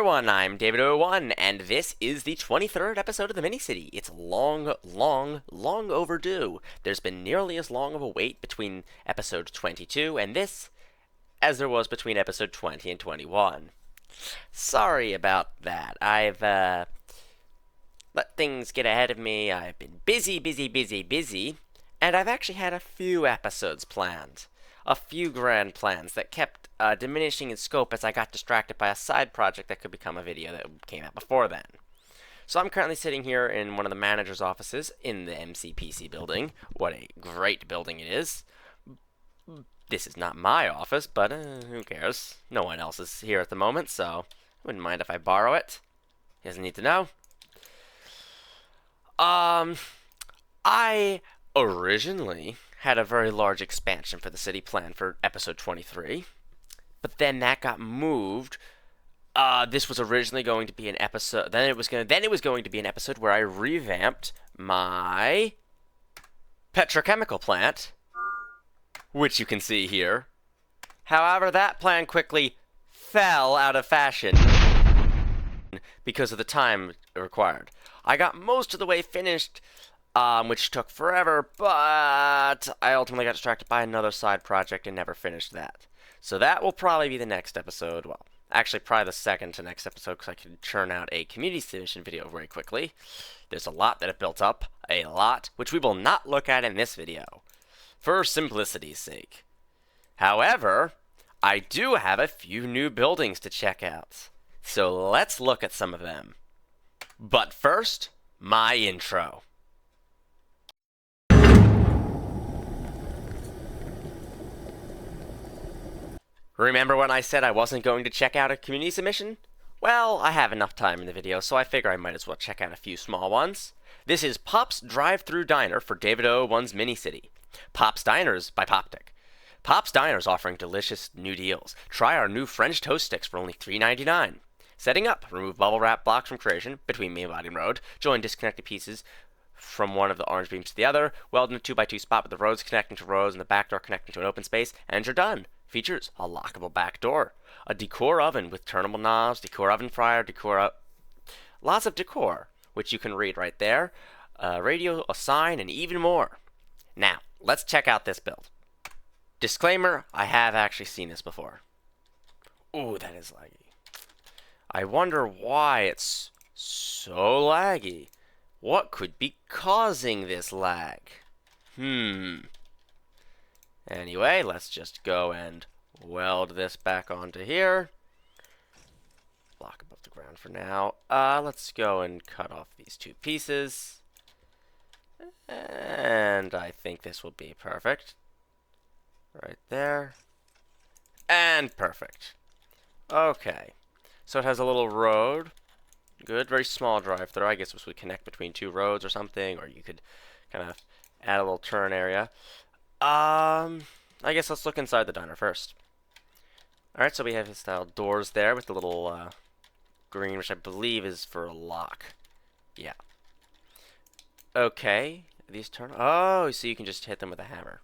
everyone, I'm David01, and this is the 23rd episode of the Minicity. It's long, long, long overdue. There's been nearly as long of a wait between episode 22 and this as there was between episode 20 and 21. Sorry about that. I've let things get ahead of me. I've been busy, and I've actually had a few episodes planned. A few grand plans that kept diminishing in scope as I got distracted by a side project that could become a video that came out before then. So I'm currently sitting here in one of the manager's offices in the MCPC building. What a great building it is. This is not my office, but who cares? No one else is here at the moment, so I wouldn't mind if I borrow it. He doesn't need to know. I originally had a very large expansion for the city plan for episode 23, but then that got moved. This was originally going to be an episode. Then it was going to be an episode where I revamped my petrochemical plant, which you can see here. However, that plan quickly fell out of fashion because of the time required. I got most of the way finished, which took forever, but I ultimately got distracted by another side project and never finished that. So that will probably be the next episode. Well, actually, probably the second to next episode, because I can churn out a community submission video very quickly. There's a lot that have built up, a lot, which we will not look at in this video, for simplicity's sake. However, I do have a few new buildings to check out, so let's look at some of them. But first, my intro. Remember when I said I wasn't going to check out a community submission? Well, I have enough time in the video, so I figure I might as well check out a few small ones. This is Pop's Drive-Thru Diner for David01's Minicity. Pop's Diners by Poptic. Pop's Diners offering delicious new deals. Try our new French toast sticks for only $3.99. Setting up. Remove bubble wrap blocks from creation between main body and road. Join disconnected pieces from one of the orange beams to the other. Weld in a 2x2 spot with the roads connecting to rows and the back door connecting to an open space, and you're done. Features a lockable back door, a decor oven with turnable knobs, decor oven fryer, lots of decor, which you can read right there, a radio, a sign, and even more. Now, let's check out this build. Disclaimer, I have actually seen this before. Ooh, that is laggy. I wonder why it's so laggy. What could be causing this lag? Anyway, let's just go and weld this back onto here. Block above the ground for now. Let's go and cut off these two pieces. And I think this will be perfect. Right there. And perfect. Okay. So it has a little road. Good, very small drive-through. I guess this would connect between two roads or something, or you could kind of add a little turn area. I guess let's look inside the diner first. Alright, so we have his style doors there with the little green, which I believe is for a lock. Yeah. Okay. These turn. Oh, so you can just hit them with a hammer.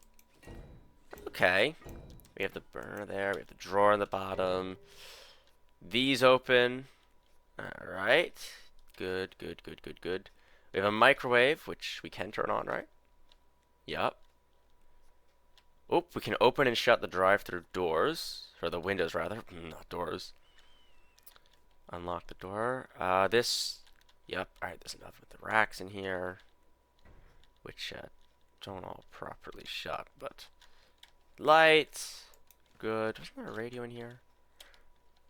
Okay. We have the burner there. We have the drawer in the bottom. These open. Alright. Good. We have a microwave, which we can turn on, right? Yup. Oh, we can open and shut the drive-through doors. Or the windows, rather. Not doors. Unlock the door. Yep. Alright, there's enough with the racks in here. Which don't all properly shut, but... Lights. Good. Wasn't there a radio in here?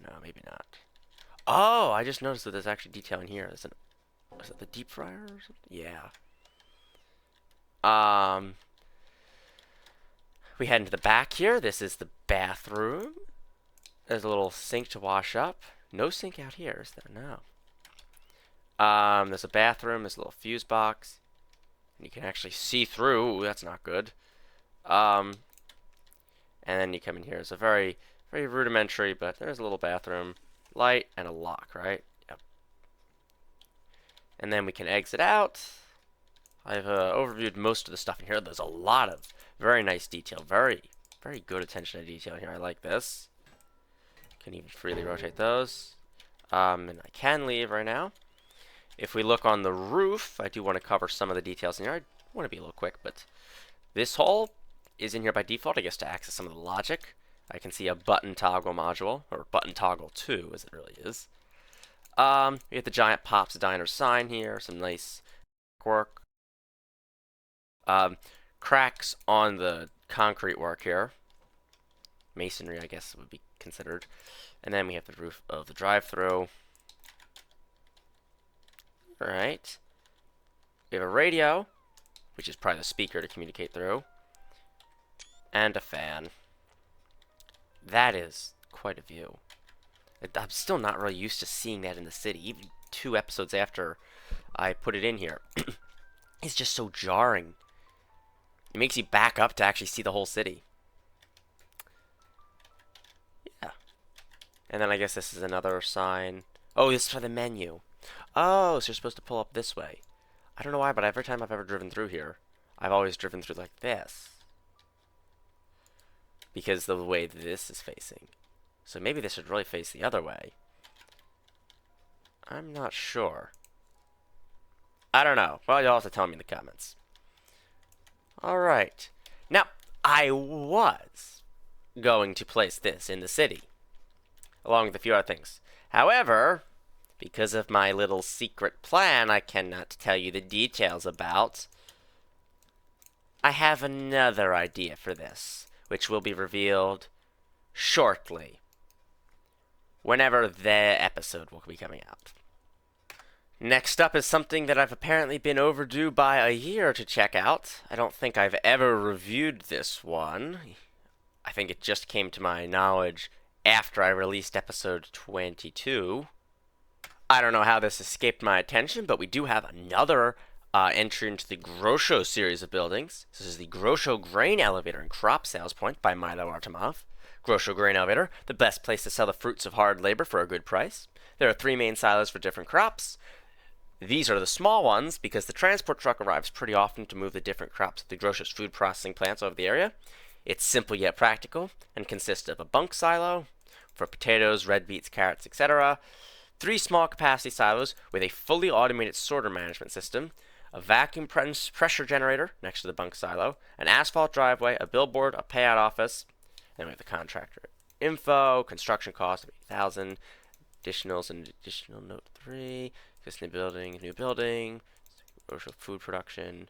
No, maybe not. Oh, I just noticed that there's actually detail in here. Is it the deep fryer or something? Yeah. We head into the back here. This is the bathroom. There's a little sink to wash up. No sink out here, is there? No. There's a bathroom. There's a little fuse box. And you can actually see through. Ooh, that's not good. And then you come in here. It's a very, very rudimentary, but there's a little bathroom. Light and a lock, right? Yep. And then we can exit out. I've overviewed most of the stuff in here. There's a lot of very nice detail. Very, very good attention to detail here. I like this. Can even freely rotate those. And I can leave right now. If we look on the roof, I do want to cover some of the details in here. I want to be a little quick, but this hole is in here by default, I guess, to access some of the logic. I can see a button toggle module, or button toggle 2, as it really is. We have the giant Pops Diner sign here, some nice work. Cracks on the concrete work here. Masonry, I guess, would be considered. And then we have the roof of the drive-thru. Alright. We have a radio, which is probably the speaker to communicate through. And a fan. That is quite a view. I'm still not really used to seeing that in the city. Even 2 episodes after I put it in here. It's just so jarring. It makes you back up to actually see the whole city. Yeah. And then I guess this is another sign. Oh, this is for the menu. Oh, so you're supposed to pull up this way. I don't know why, but every time I've ever driven through here, I've always driven through like this. Because of the way this is facing. So maybe this should really face the other way. I'm not sure. I don't know. Well, you'll have to tell me in the comments. Alright. Now, I was going to place this in the city, along with a few other things. However, because of my little secret plan I cannot tell you the details about, I have another idea for this, which will be revealed shortly, whenever the episode will be coming out. Next up is something that I've apparently been overdue by a year to check out. I don't think I've ever reviewed this one. I think it just came to my knowledge after I released episode 22. I don't know how this escaped my attention, but we do have another entry into the Grosho series of buildings. This is the Grosho Grain Elevator and Crop Sales Point by Milo Artemov. Grosho Grain Elevator, the best place to sell the fruits of hard labor for a good price. There are 3 main silos for different crops. These are the small ones because the transport truck arrives pretty often to move the different crops to the Grosho's food processing plants over the area. It's simple yet practical and consists of a bunk silo for potatoes, red beets, carrots, etc., 3 small capacity silos with a fully automated sorter management system, a vacuum pressure generator next to the bunk silo, an asphalt driveway, a billboard, a payout office, and we have the contractor info, construction cost of $8,000, additionals and additional note 3, existing building, new building, commercial food production,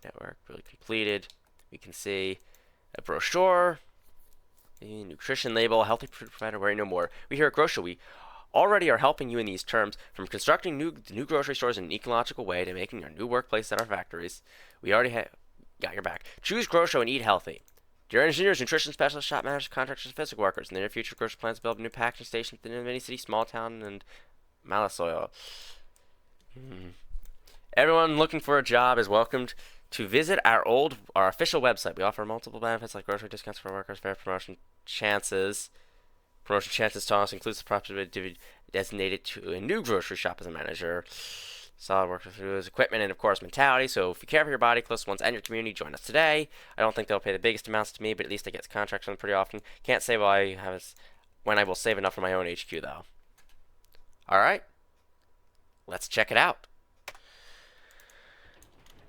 network really completed. We can see a brochure, a nutrition label, healthy food provider, worry no more. We here at Grosho, we already are helping you in these terms, from constructing new grocery stores in an ecological way to making our new workplace at our factories. We already got your back. Choose Grosho and eat healthy. Dear engineers, nutrition specialists, shop managers, contractors, and physical workers. In the near future, Grosho plans to build a new packaging station within a mini city, small town, and Malasoil. Everyone looking for a job is welcomed to visit our official website. We offer multiple benefits like grocery discounts for workers, fair promotion chances. Promotion chances to us includes the property to be designated to a new grocery shop as a manager. Solid work through his equipment and, of course, mentality. So if you care for your body, close ones, and your community, join us today. I don't think they'll pay the biggest amounts to me, but at least I get contracts on them pretty often. Can't say when I will save enough for my own HQ, though. Alright. Let's check it out.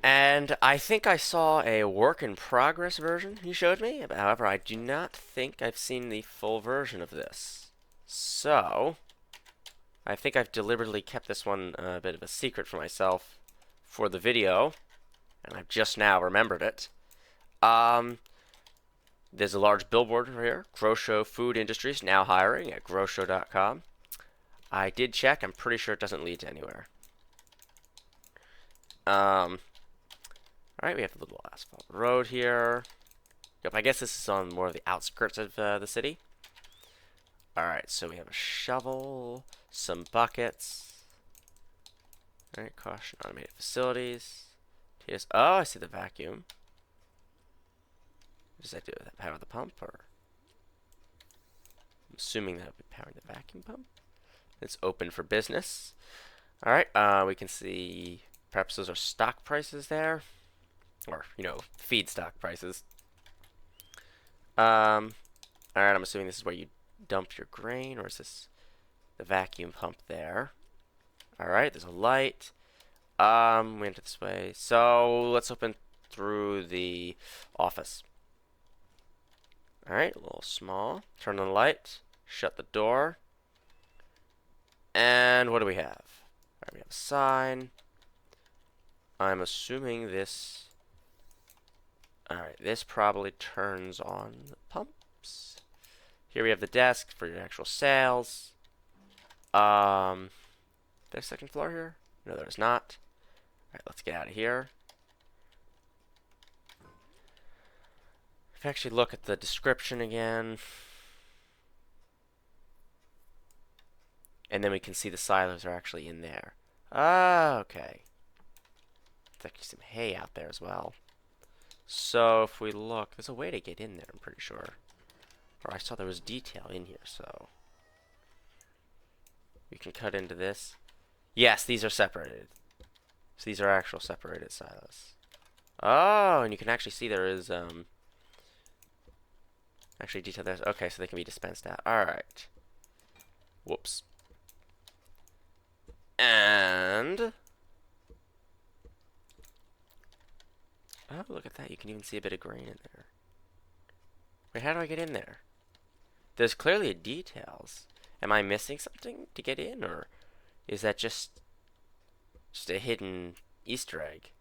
And I think I saw a work-in-progress version you showed me. However, I do not think I've seen the full version of this. So, I think I've deliberately kept this one a bit of a secret for myself for the video. And I've just now remembered it. There's a large billboard here. Grosho Food Industries now hiring at grosho.com. I did check. I'm pretty sure it doesn't lead to anywhere. Alright, we have a little asphalt road here. Yep, I guess this is on more of the outskirts of the city. Alright, so we have a shovel, some buckets. Alright, caution, automated facilities. Oh, I see the vacuum. What does that do? Does that power the pump, or? I'm assuming that would be powering the vacuum pump. It's open for business. Alright, we can see perhaps those are stock prices there. Or, feedstock prices. Alright, I'm assuming this is where you dump your grain, or is this the vacuum pump there. Alright, there's a light. We enter this way. So let's open through the office. Alright, a little small. Turn on the light. Shut the door. And what do we have? Alright, we have a sign. I'm assuming this... Alright, this probably turns on the pumps. Here we have the desk for your actual sales. There's a second floor here? No, there's not. Alright, let's get out of here. If you actually look at the description again, and then we can see the silos are actually in there. Ah, okay. There's actually some hay out there as well. So if we look, there's a way to get in there, I'm pretty sure. Or I saw there was detail in here, so we can cut into this. Yes, these are separated. So these are actual separated silos. Oh, and you can actually see there is actually detail there. Okay, so they can be dispensed out. Alright. Whoops. And oh, look at that. You can even see a bit of grain in there. Wait, how do I get in there? There's clearly details. Am I missing something to get in, or is that just a hidden Easter egg?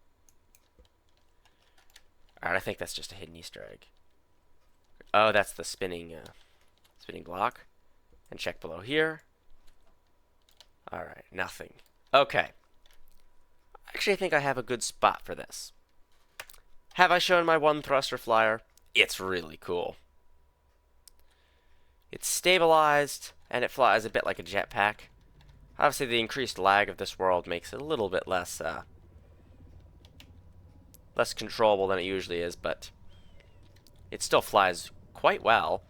Alright, I think that's just a hidden Easter egg. Oh, that's the spinning block. And check below here. Alright, nothing. Okay. Actually, I think I have a good spot for this. Have I shown my one thruster flyer? It's really cool. It's stabilized, and it flies a bit like a jetpack. Obviously, the increased lag of this world makes it a little bit less controllable than it usually is, but it still flies quite well.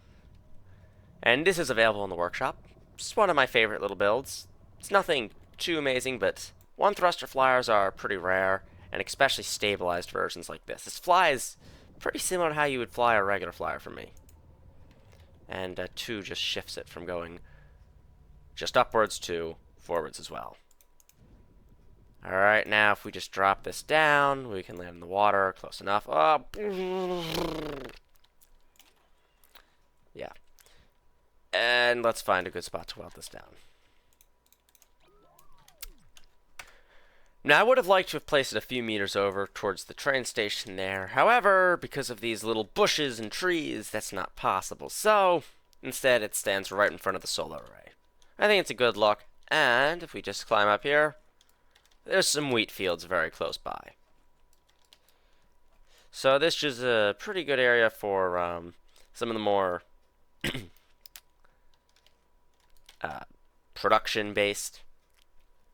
And this is available in the workshop. It's one of my favorite little builds. It's nothing too amazing, but one thruster flyers are pretty rare, and especially stabilized versions like this. This flies pretty similar to how you would fly a regular flyer from me. And 2 just shifts it from going just upwards to forwards as well. Alright, now if we just drop this down, we can land in the water close enough. Oh. Yeah. And let's find a good spot to weld this down. Now, I would have liked to have placed it a few meters over towards the train station there. However, because of these little bushes and trees, that's not possible. So, instead, it stands right in front of the solar array. I think it's a good look. And if we just climb up here, there's some wheat fields very close by. So this is a pretty good area for some of the more production-based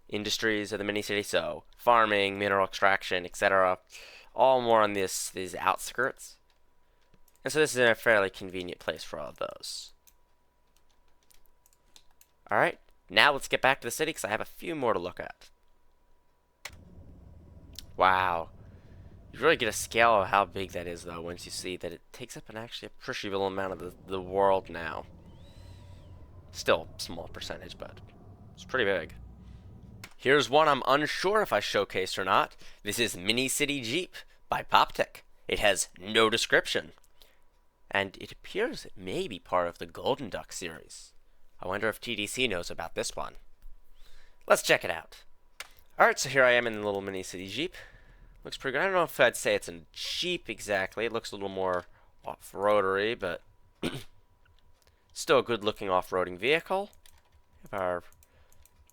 industries of the mini-city. So farming, mineral extraction, etc. All more on these outskirts. And so this is a fairly convenient place for all of those. Alright, now let's get back to the city because I have a few more to look at. Wow. You really get a scale of how big that is, though, once you see that it takes up actually appreciable amount of the world now. Still a small percentage, but it's pretty big. Here's one I'm unsure if I showcased or not. This is Mini City Jeep by Poptech. It has no description. And it appears it may be part of the Golden Duck series. I wonder if TDC knows about this one. Let's check it out. Alright, so here I am in the little Mini City Jeep. Looks pretty good. I don't know if I'd say it's a Jeep exactly. It looks a little more off-roadery, but still a good-looking off-roading vehicle. We have our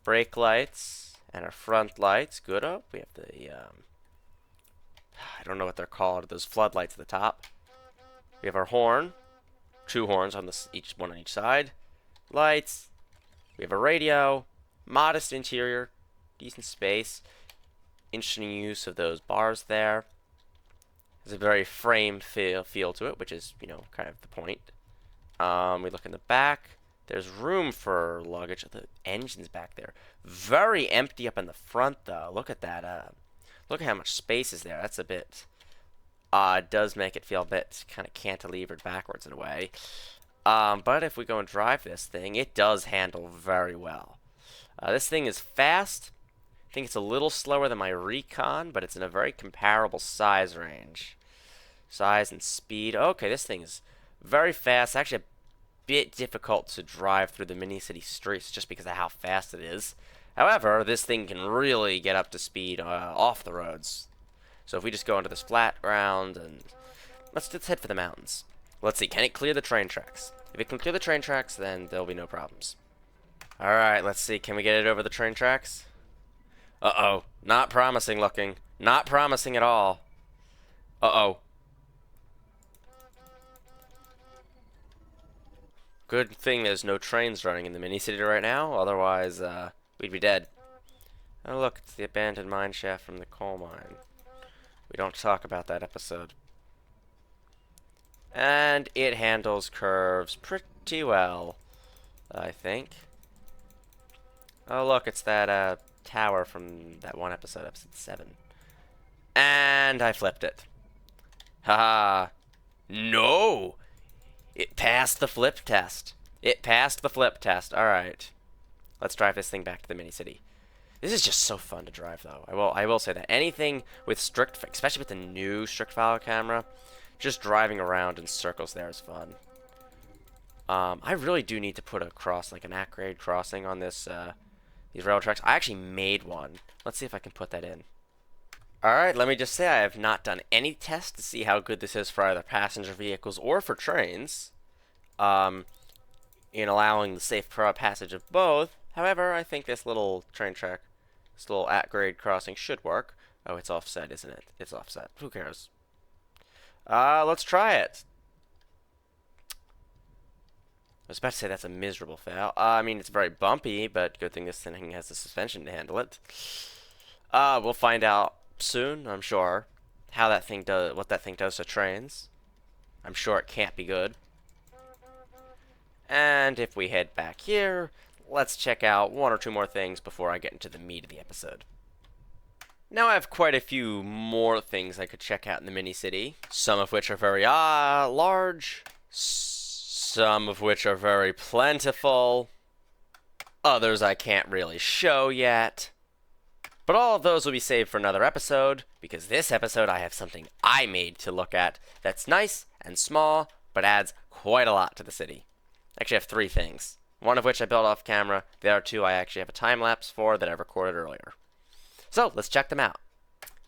brake lights and our front lights. Good up. We have the, I don't know what they're called, those floodlights at the top. We have our horn. 2 horns on each one on each side. Lights. We have a radio. Modest interior. Decent space. Interesting use of those bars there. There's a very framed feel to it, which is, you know, kind of the point. We look in the back. There's room for luggage. The engine's back there. Very empty up in the front, though. Look at that. Look at how much space is there. That's a bit... it does make it feel a bit kind of cantilevered backwards in a way. But if we go and drive this thing, it does handle very well. This thing is fast. I think it's a little slower than my Recon, but it's in a very comparable size range. Size and speed. Okay, this thing is very fast. Actually, a bit difficult to drive through the mini city streets just because of how fast it is. However, this thing can really get up to speed off the roads. So if we just go onto this flat ground and let's head for the mountains. Let's see, can it clear the train tracks? If it can clear the train tracks, then there'll be no problems. Alright, let's see, can we get it over the train tracks? Uh-oh, not promising looking. Not promising at all. Uh-oh. Good thing there's no trains running in the mini-city right now, otherwise, we'd be dead. Oh look, it's the abandoned mine shaft from the coal mine. We don't talk about that episode. And it handles curves pretty well, I think. Oh look, it's that tower from that one episode, episode 7. And I flipped it. Haha. No! It passed the flip test. It passed the flip test. Alright. Let's drive this thing back to the mini-city. This is just so fun to drive, though. I will say that. Anything with strict, especially with the new strict file camera, just driving around in circles there is fun. I really do need to put a cross, like an at-grade crossing on this, these rail tracks. I actually made one. Let's see if I can put that in. Alright, let me just say I have not done any tests to see how good this is for either passenger vehicles or for trains. In allowing the safe passage of both. However, I think this little train track, this little at-grade crossing should work. Oh, it's offset, isn't it? It's offset. Who cares? Let's try it. I was about to say that's a miserable fail. I mean, it's very bumpy, but good thing this thing has the suspension to handle it. We'll find out soon, I'm sure, how that thing does, what that thing does to trains. I'm sure it can't be good. And if we head back here, let's check out one or two more things before I get into the meat of the episode. Now I have quite a few more things I could check out in the mini-city, some of which are very large, some of which are very plentiful, others I can't really show yet. But all of those will be saved for another episode, because this episode I have something I made to look at that's nice and small, but adds quite a lot to the city. Actually, I have 3 things. One of which I built off camera. The other 2 I actually have a time-lapse for that I recorded earlier. So, let's check them out.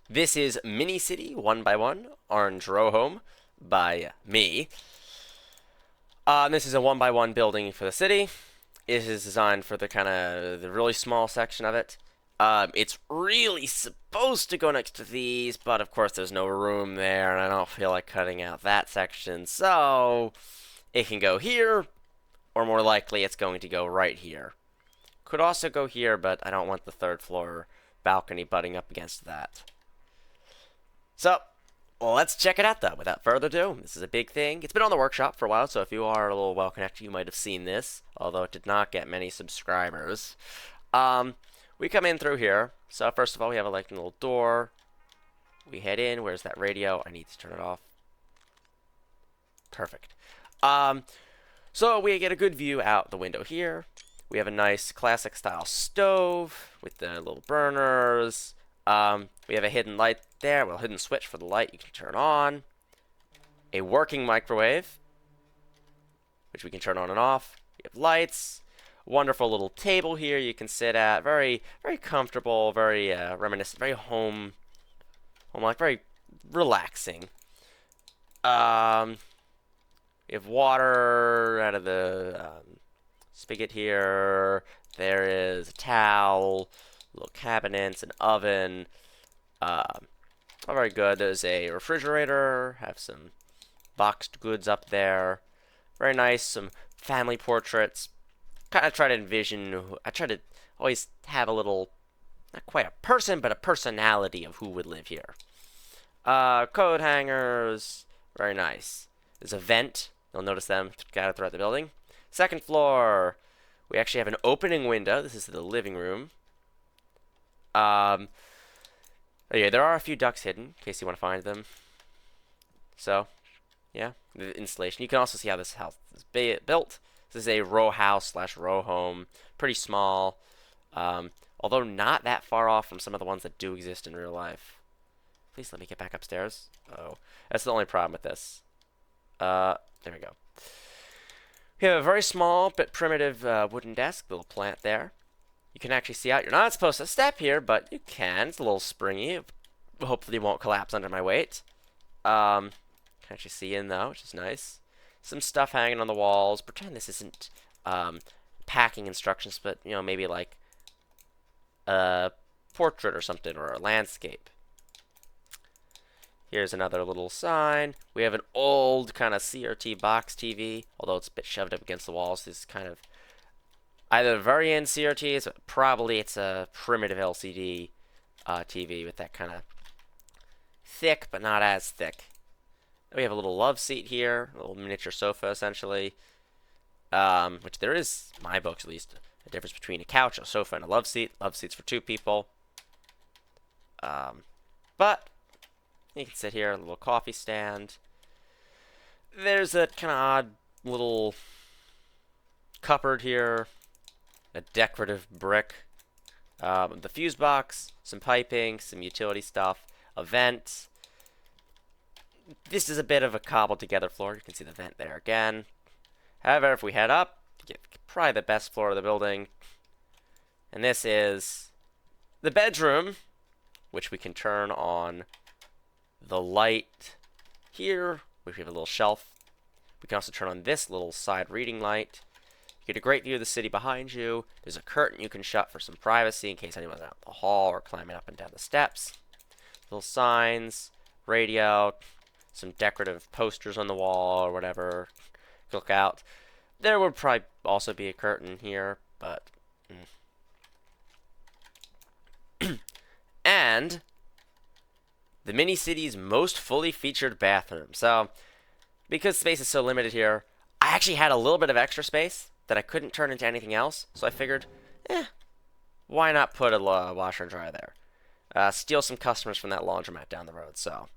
This is Mini City 1x1, Orange Row Home, by me. This is a 1x1 building for the city. It is designed for the kind of the really small section of it. It's really supposed to go next to these, but of course there's no room there, and I don't feel like cutting out that section, so it can go here, or more likely it's going to go right here. Could also go here, but I don't want the 3rd floor balcony butting up against that. So, let's check it out though, without further ado. This is a big thing. It's been on the workshop for a while, so if you are a little well connected, you might have seen this, although it did not get many subscribers. We come in through here. So first of all, we have a little door. We head in. Where's that radio? I need to turn it off. Perfect. So we get a good view out the window here. We have a nice classic style stove with the little burners. We have a hidden light there. Well, hidden switch for the light you can turn on. A working microwave, which we can turn on and off. We have lights. Wonderful little table here you can sit at. Very, very comfortable. Very reminiscent. Very home-like. Very relaxing. We have water out of the spigot here. There is a towel, little cabinets, an oven. All very good. There's a refrigerator. Have some boxed goods up there. Very nice. Some family portraits. Kind of try to envision. I try to always have a little, not quite a person, but a personality of who would live here. Coat hangers. Very nice. There's a vent. You'll notice them scattered throughout the building. 2nd floor. We actually have an opening window. This is the living room. Yeah, there are a few ducks hidden, in case you want to find them. So, Yeah, the installation. You can also see how this house is built. This is a row house slash row home. Pretty small, although not that far off from some of the ones that do exist in real life. Please let me get back upstairs. Oh, that's the only problem with this. There we go. We have a very small but primitive wooden desk, little plant there. You can actually see out. You're not supposed to step here, but you can. It's a little springy. Hopefully it won't collapse under my weight. Can actually see in though, which is nice. Some stuff hanging on the walls. Pretend this isn't packing instructions, but you know, maybe like a portrait or something, or a landscape. Here's another little sign. We have an old kind of CRT box TV, although it's a bit shoved up against the walls. This is kind of either very end CRTs, but probably it's a primitive LCD TV with that kind of thick, but not as thick. We have a little love seat here, a little miniature sofa essentially, which there is, in my books at least, a difference between a couch, a sofa, and a love seat. Love seat's for two people. But you can sit here, a little coffee stand. There's a kind of odd little cupboard here, a decorative brick, the fuse box, some piping, some utility stuff, a vent. This is a bit of a cobbled together floor. You can see the vent there again. However, if we head up, you get probably the best floor of the building. And this is the bedroom, which we can turn on the light here, which we have a little shelf. We can also turn on this little side reading light. You get a great view of the city behind you. There's a curtain you can shut for some privacy in case anyone's out in the hall or climbing up and down the steps. Little signs, radio, some decorative posters on the wall or whatever. Look out. There would probably also be a curtain here, but... And the mini city's most fully featured bathroom. So, because space is so limited here, I actually had a little bit of extra space that I couldn't turn into anything else. So I figured, why not put a washer and dryer there? Steal some customers from that laundromat down the road. So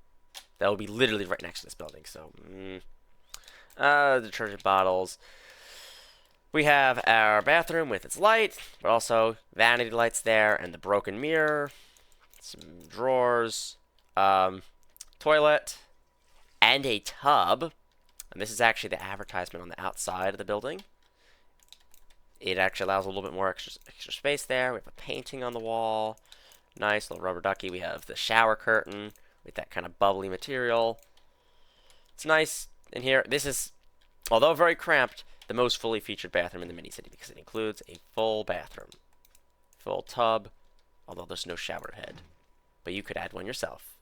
that will be literally right next to this building. So, detergent bottles. We have our bathroom with its light, but also vanity lights there and the broken mirror. Some drawers, toilet, and a tub. And this is actually the advertisement on the outside of the building. It actually allows a little bit more extra space there. We have a painting on the wall. Nice little rubber ducky. We have the shower curtain with that kind of bubbly material. It's nice in here. This is, although very cramped, the most fully featured bathroom in the mini city because it includes a full bathroom, full tub, although there's no shower head. But you could add one yourself.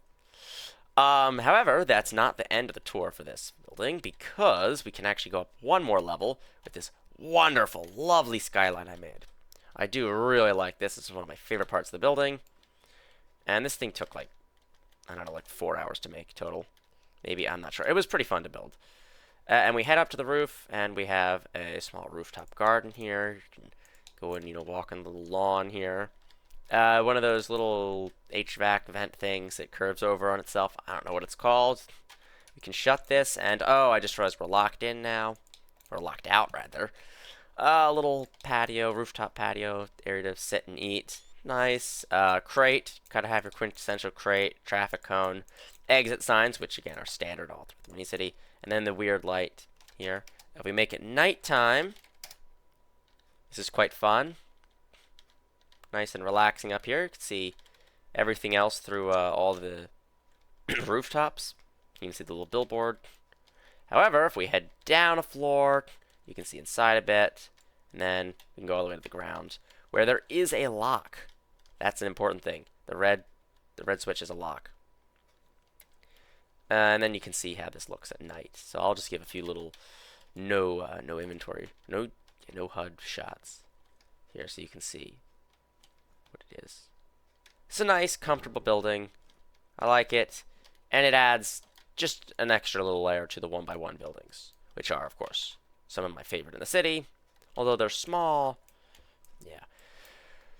However, that's not the end of the tour for this building because we can actually go up one more level with this wonderful, lovely skyline I made. I do really like this. This is one of my favorite parts of the building. And this thing took like, I don't know, like 4 hours to make total. Maybe, I'm not sure. It was pretty fun to build. And we head up to the roof and we have a small rooftop garden here. You can go and, walk on the lawn here. One of those little HVAC vent things that curves over on itself. I don't know what it's called. We can shut this, and I just realized we're locked in now. Or locked out, rather. A little patio, rooftop patio, area to sit and eat. Nice. Crate. Gotta have your quintessential crate. Traffic cone. Exit signs, which again are standard all through the mini city. And then the weird light here. If we make it nighttime, this is quite fun. Nice and relaxing up here. You can see everything else through all the rooftops. You can see the little billboard. However, if we head down a floor, you can see inside a bit, and then we can go all the way to the ground, where there is a lock. That's an important thing. The red switch is a lock. And then you can see how this looks at night. So I'll just give a few little no inventory, no HUD shots here, so you can see what it is. It's a nice, comfortable building. I like it, and it adds just an extra little layer to the 1x1 buildings, which are, of course, some of my favorite in the city. Although they're small, yeah.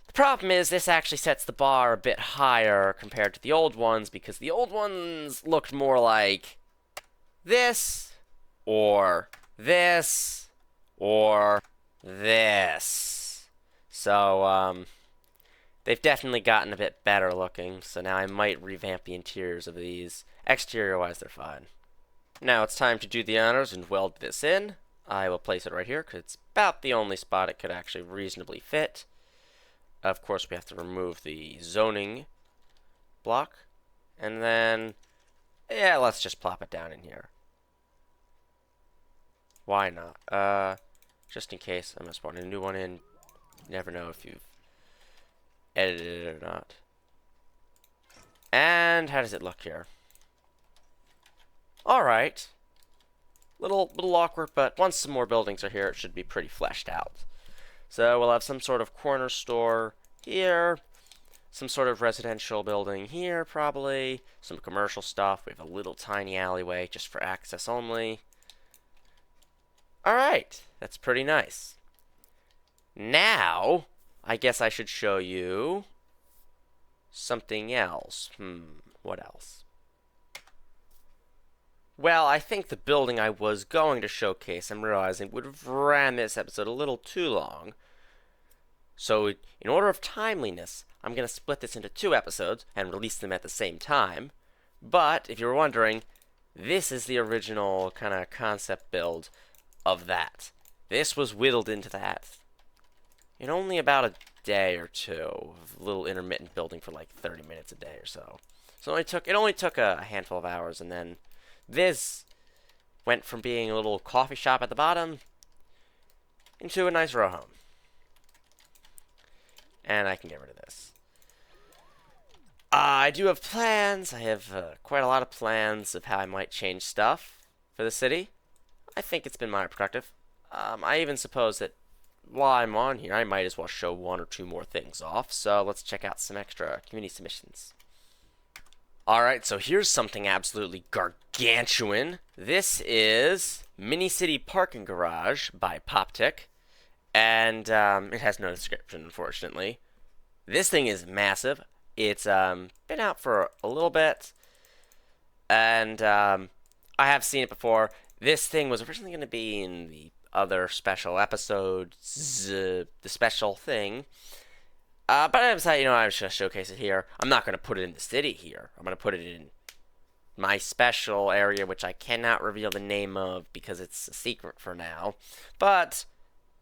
The problem is this actually sets the bar a bit higher compared to the old ones, because the old ones looked more like this, or this, or this. So, they've definitely gotten a bit better looking, so now I might revamp the interiors of these. Exterior-wise, they're fine. Now it's time to do the honors and weld this in. I will place it right here because it's about the only spot it could actually reasonably fit. Of course, we have to remove the zoning block. And then, yeah, let's just plop it down in here. Why not? Just in case I'm going to spawn a new one in. You never know if you've edited it or not. And how does it look here? Alright. Little awkward, but once some more buildings are here, it should be pretty fleshed out. So we'll have some sort of corner store here, some sort of residential building here, probably, some commercial stuff. We have a little tiny alleyway just for access only. Alright, that's pretty nice. Now, I guess I should show you something else. What else? Well, I think the building I was going to showcase, I'm realizing, would have ran this episode a little too long. So, in order of timeliness, I'm going to split this into 2 episodes and release them at the same time. But, if you were wondering, this is the original kind of concept build of that. This was whittled into that in only about a day or two of a little intermittent building for like 30 minutes a day or so. So it only took a handful of hours, and then this went from being a little coffee shop at the bottom into a nice row home. And I can get rid of this. I do have plans. I have quite a lot of plans of how I might change stuff for the city. I think it's been minor productive. I even suppose that while I'm on here, I might as well show 1 or 2 more things off. So let's check out some extra community submissions. Alright, so here's something absolutely gargantuan. This is Mini City Parking Garage by Poptic. And it has no description, unfortunately. This thing is massive. It's been out for a little bit. And I have seen it before. This thing was originally going to be in the other special episodes, the special thing. But I decided, I was going to showcase it here. I'm not going to put it in the city here. I'm going to put it in my special area, which I cannot reveal the name of because it's a secret for now. But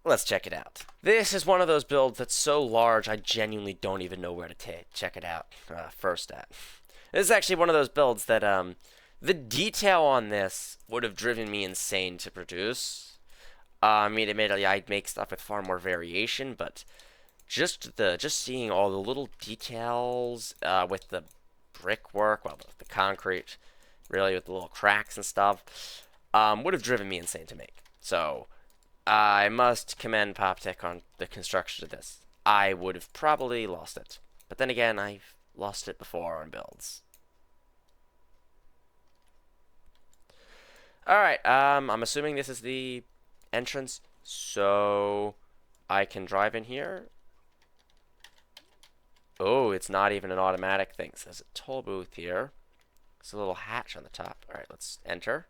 let's check it out. This is one of those builds that's so large, I genuinely don't even know where to check it out first at. This is actually one of those builds that the detail on this would have driven me insane to produce. Admittedly, I'd make stuff with far more variation, but just seeing all the little details with the brickwork, well, the concrete, really with the little cracks and stuff, would have driven me insane to make. So I must commend Poptic on the construction of this. I would have probably lost it, but then again, I've lost it before on builds. Alright, I'm assuming this is the entrance, so I can drive in here. Oh, it's not even an automatic thing. So there's a toll booth here. There's a little hatch on the top. Alright, let's enter.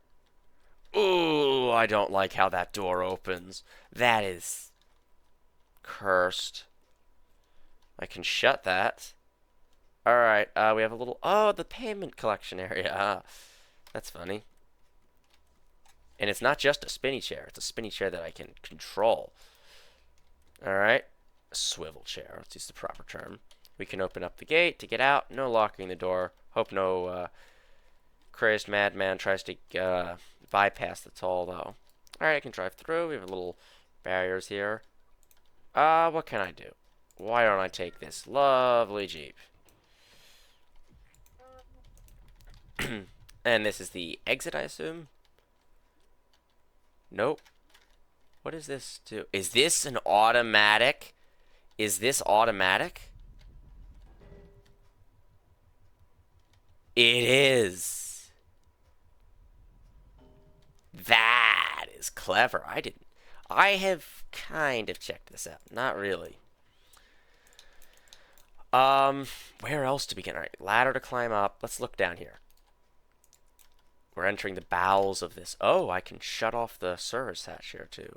Ooh, I don't like how that door opens. That is cursed. I can shut that. Alright, we have a little... Oh, the payment collection area. That's funny. And it's not just a spinny chair. It's a spinny chair that I can control. Alright. A swivel chair. Let's use the proper term. We can open up the gate to get out. No locking the door. Hope no crazed madman tries to bypass the toll, though. Alright, I can drive through. We have little barriers here. What can I do? Why don't I take this lovely Jeep? And this is the exit, I assume? Nope. What does this do? Is this an automatic? Is this automatic? It is. That is clever. I have kind of checked this out. Not really. Where else to begin? Alright, ladder to climb up. Let's look down here. we're entering the bowels of this. Oh, I can shut off the service hatch here to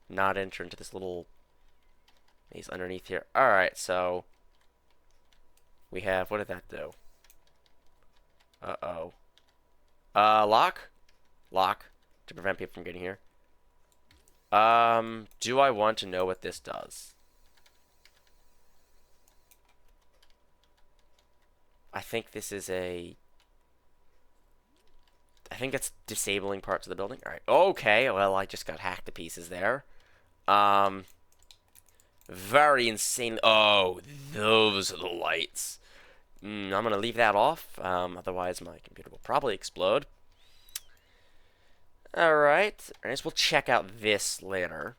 not enter into this little maze underneath here. Alright, so we have, what did that do? Uh-oh. Lock? Lock. To prevent people from getting here. Do I want to know what this does? I think this is a... I think that's disabling parts of the building. Alright. Okay, well, I just got hacked to pieces there. Very insane. Oh, those are the lights. I'm going to leave that off. Otherwise, my computer will probably explode. Alright. I guess we'll check out this later.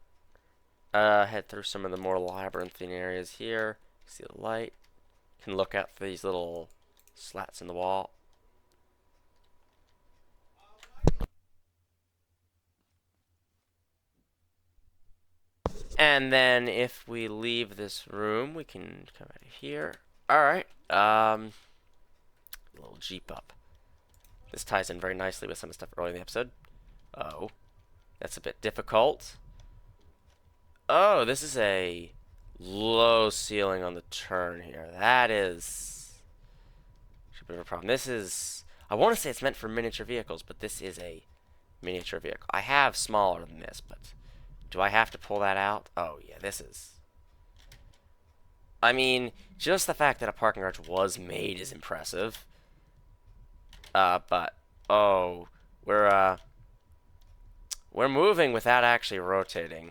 Head through some of the more labyrinthine areas here. See the light. Can look out for these little slats in the wall. And then if we leave this room, we can come out of here. Alright. A little Jeep up. This ties in very nicely with some of the stuff earlier in the episode. Oh. That's a bit difficult. Oh, this is a low ceiling on the turn here. That is a bit of a problem. This is... I want to say it's meant for miniature vehicles, but this is a miniature vehicle. I have smaller than this, but... do I have to pull that out? Oh, yeah, this is... I mean, just the fact that a parking garage was made is impressive. But... oh, we're moving without actually rotating.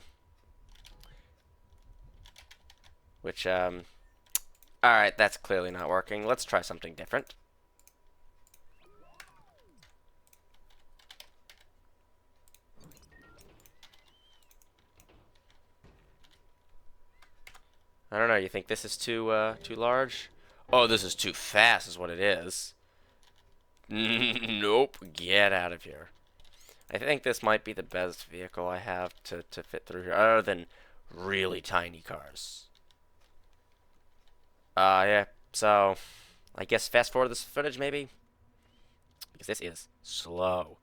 Which, alright, that's clearly not working. Let's try something different. I don't know, you think this is too large? Oh, this is too fast is what it is. Nope, get out of here. I think this might be the best vehicle I have to fit through here, other than really tiny cars. Yeah, so, I guess fast forward this footage, maybe? Because this is slow.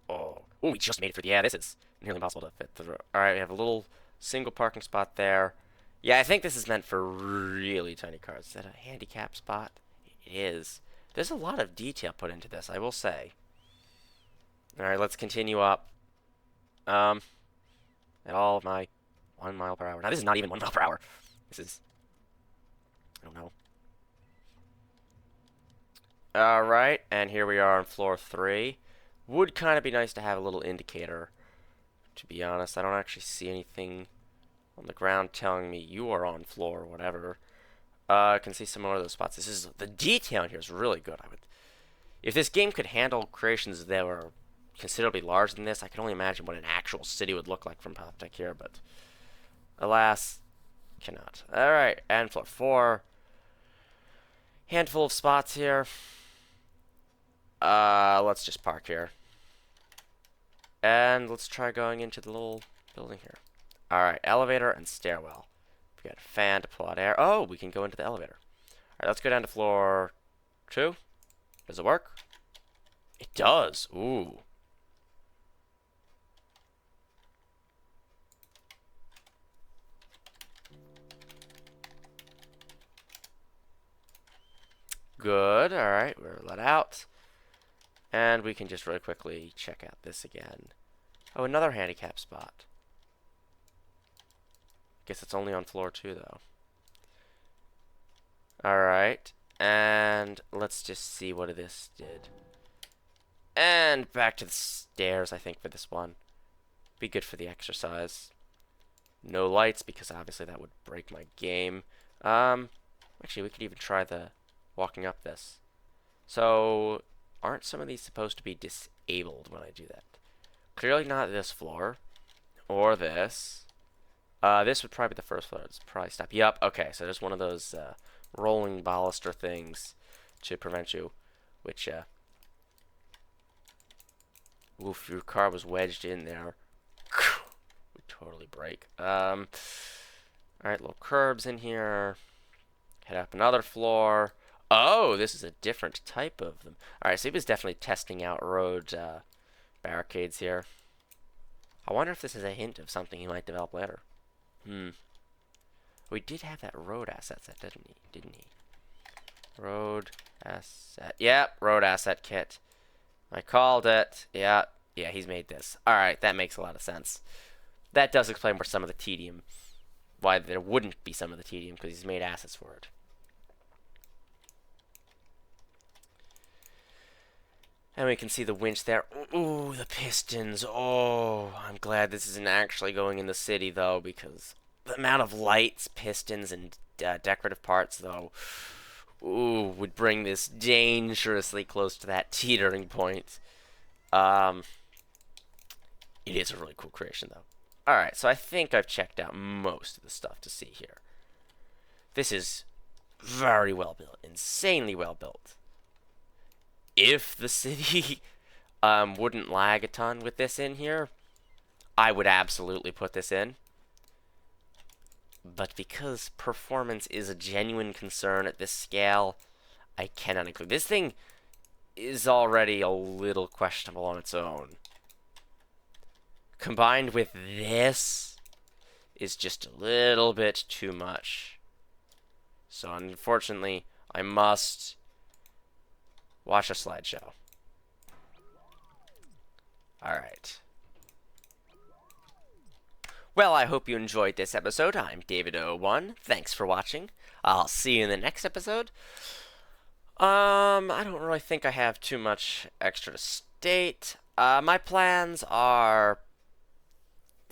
Oh, we just made it through. Yeah, this is nearly impossible to fit through. Alright, we have a little single parking spot there. Yeah, I think this is meant for really tiny cars. Is that a handicap spot? It is. There's a lot of detail put into this, I will say. Alright, let's continue up. At all of my 1 mile per hour. Now, this is not even 1 mile per hour. This is... I don't know. Alright, and here we are on floor 3. Would kind of be nice to have a little indicator. To be honest, I don't actually see anything on the ground telling me you are on floor or whatever. I can see some more of those spots. This is... the detail in here is really good. If this game could handle creations that were considerably larger than this, I can only imagine what an actual city would look like from PopTech here, but alas, cannot. Alright, and floor 4. Handful of spots here. Let's just park here. And let's try going into the little building here. Alright, elevator and stairwell. We got a fan to pull out air. Oh, we can go into the elevator. Alright, let's go down to floor 2. Does it work? It does. Ooh. Good. Alright, we're let out. And we can just really quickly check out this again. Oh, another handicap spot. Guess it's only on floor 2, though. Alright. And let's just see what this did. And back to the stairs, I think, for this one. Be good for the exercise. No lights, because obviously that would break my game. Actually, we could even try the walking up this. So, aren't some of these supposed to be disabled when I do that? Clearly not this floor. Or this. This would probably be the first floor. Let's probably stop. Yup, okay, so there's one of those rolling baluster things to prevent you. Which, oof, your car was wedged in there. Would totally break. Alright, little curbs in here. Head up another floor. Oh, this is a different type of them. Alright, so he was definitely testing out road barricades here. I wonder if this is a hint of something he might develop later. We did have that road asset set, didn't he? Road asset. Yep, road asset kit. I called it. Yeah, he's made this. Alright, that makes a lot of sense. That does explain where some of the tedium, why there wouldn't be some of the tedium, because he's made assets for it. And we can see the winch there. Ooh, the pistons. Oh, I'm glad this isn't actually going in the city, though, because the amount of lights, pistons, and decorative parts, though, ooh, would bring this dangerously close to that teetering point. It is a really cool creation, though. Alright, so I think I've checked out most of the stuff to see here. This is very well built. Insanely well built. If the city wouldn't lag a ton with this in here, I would absolutely put this in. But because performance is a genuine concern at this scale, I cannot include. This thing is already a little questionable on its own. Combined with this is just a little bit too much. So unfortunately, I must watch a slideshow. Alright. Well, I hope you enjoyed this episode. I'm David01. Thanks for watching. I'll see you in the next episode. I don't really think I have too much extra to state. My plans are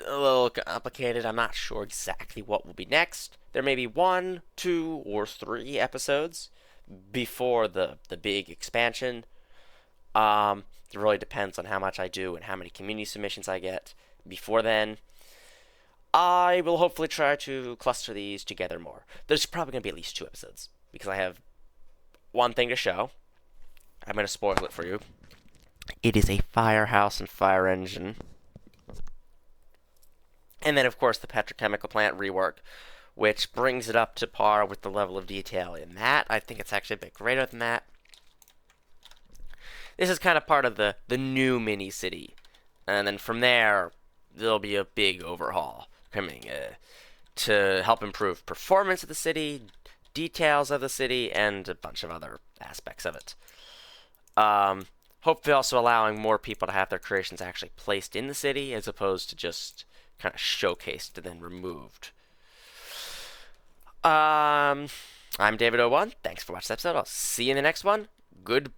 a little complicated. I'm not sure exactly what will be next. There may be 1, 2, or 3 episodes before the big expansion. It really depends on how much I do and how many community submissions I get before then. I will hopefully try to cluster these together more. There's probably going to be at least 2 episodes, because I have one thing to show. I'm going to spoil it for you. It is a firehouse and fire engine. And then, of course, the petrochemical plant rework, which brings it up to par with the level of detail in that. I think it's actually a bit greater than that. This is kind of part of the new mini-city. And then from there, there'll be a big overhaul coming to help improve performance of the city, details of the city, and a bunch of other aspects of it. Hopefully also allowing more people to have their creations actually placed in the city, as opposed to just kind of showcased and then removed. I'm David01. Thanks for watching this episode. I'll see you in the next one. Goodbye.